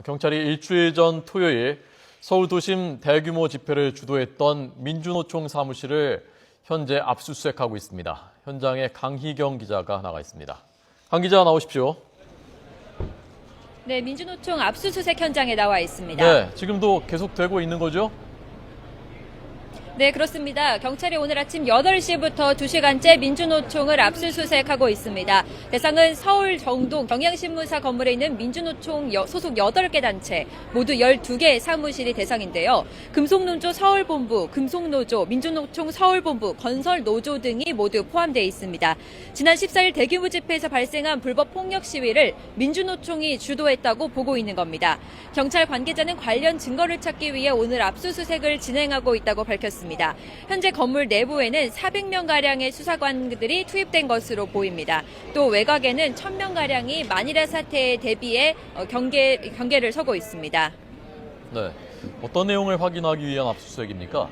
경찰이 일주일 전 토요일 서울 도심 대규모 집회를 주도했던 민주노총 사무실을 현재 압수수색하고 있습니다. 현장에 강희경 기자가 나가 있습니다. 강 기자 나오십시오. 네, 민주노총 압수수색 현장에 나와 있습니다. 네, 지금도 계속되고 있는 거죠? 네, 그렇습니다. 경찰이 오늘 아침 8시부터 2시간째 민주노총을 압수수색하고 있습니다. 대상은 서울 정동 경향신문사 건물에 있는 민주노총 소속 8개 단체, 모두 12개 사무실이 대상인데요. 금속노조 서울본부, 금속노조, 민주노총 서울본부, 건설노조 등이 모두 포함되어 있습니다. 지난 14일 대규모 집회에서 발생한 불법 폭력 시위를 민주노총이 주도했다고 보고 있는 겁니다. 경찰 관계자는 관련 증거를 찾기 위해 오늘 압수수색을 진행하고 있다고 밝혔습니다. 현재 건물 내부에는 400명가량의 수사관들이 투입된 것으로 보입니다. 또 외곽에는 1000명가량이 만일의 사태에 대비해 경계를 서고 있습니다. 네, 어떤 내용을 확인하기 위한 압수수색입니까?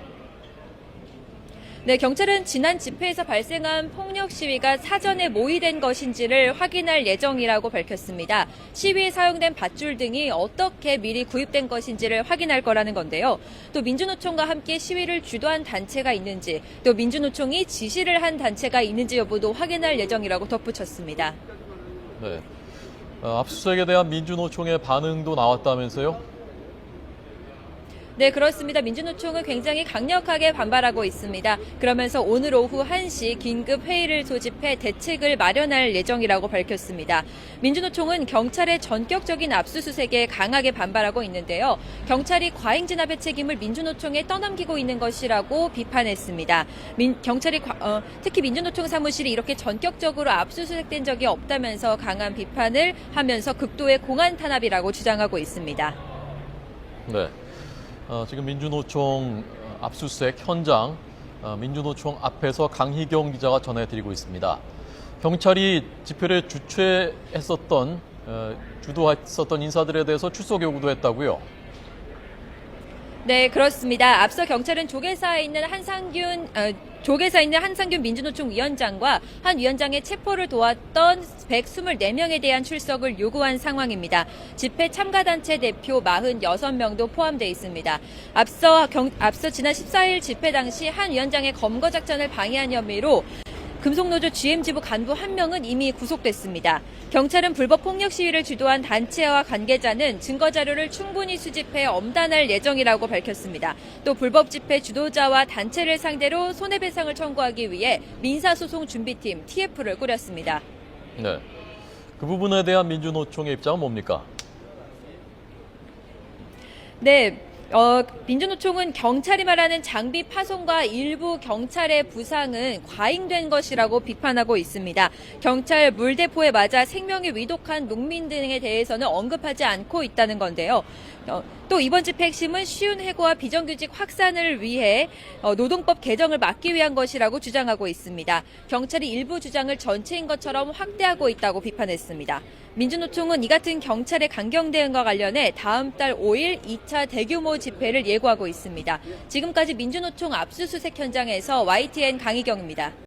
네, 경찰은 지난 집회에서 발생한 폭력 시위가 사전에 모의된 것인지를 확인할 예정이라고 밝혔습니다. 시위에 사용된 밧줄 등이 어떻게 미리 구입된 것인지를 확인할 거라는 건데요. 또 민주노총과 함께 시위를 주도한 단체가 있는지, 또 민주노총이 지시를 한 단체가 있는지 여부도 확인할 예정이라고 덧붙였습니다. 네, 압수수색에 대한 민주노총의 반응도 나왔다면서요? 네, 그렇습니다. 민주노총은 굉장히 강력하게 반발하고 있습니다. 그러면서 오늘 오후 1시 긴급 회의를 소집해 대책을 마련할 예정이라고 밝혔습니다. 민주노총은 경찰의 전격적인 압수수색에 강하게 반발하고 있는데요. 경찰이 과잉진압의 책임을 민주노총에 떠넘기고 있는 것이라고 비판했습니다. 경찰이 특히 민주노총 사무실이 이렇게 전격적으로 압수수색된 적이 없다면서 강한 비판을 하면서 극도의 공안 탄압이라고 주장하고 있습니다. 네. 지금 민주노총 압수수색 현장, 민주노총 앞에서 강희경 기자가 전해드리고 있습니다. 경찰이 집회를 주도했었던 인사들에 대해서 출석 요구도 했다고요? 네, 그렇습니다. 앞서 경찰은 조계사에 있는 한상균 민주노총 위원장과 한 위원장의 체포를 도왔던 124명에 대한 출석을 요구한 상황입니다. 집회 참가단체 대표 46명도 포함되어 있습니다. 앞서 지난 14일 집회 당시 한 위원장의 검거 작전을 방해한 혐의로 금속노조 GM지부 간부 1명은 이미 구속됐습니다. 경찰은 불법 폭력 시위를 주도한 단체와 관계자는 증거 자료를 충분히 수집해 엄단할 예정이라고 밝혔습니다. 또 불법 집회 주도자와 단체를 상대로 손해배상을 청구하기 위해 민사소송 준비팀 TF를 꾸렸습니다. 네, 그 부분에 대한 민주노총의 입장은 뭡니까? 네. 민주노총은 경찰이 말하는 장비 파손과 일부 경찰의 부상은 과잉된 것이라고 비판하고 있습니다. 경찰 물대포에 맞아 생명이 위독한 농민 등에 대해서는 언급하지 않고 있다는 건데요. 또 이번 집회 핵심은 쉬운 해고와 비정규직 확산을 위해 노동법 개정을 막기 위한 것이라고 주장하고 있습니다. 경찰이 일부 주장을 전체인 것처럼 확대하고 있다고 비판했습니다. 민주노총은 이 같은 경찰의 강경 대응과 관련해 다음 달 5일 2차 대규모 집회를 예고하고 있습니다. 지금까지 민주노총 압수수색 현장에서 YTN 강희경입니다.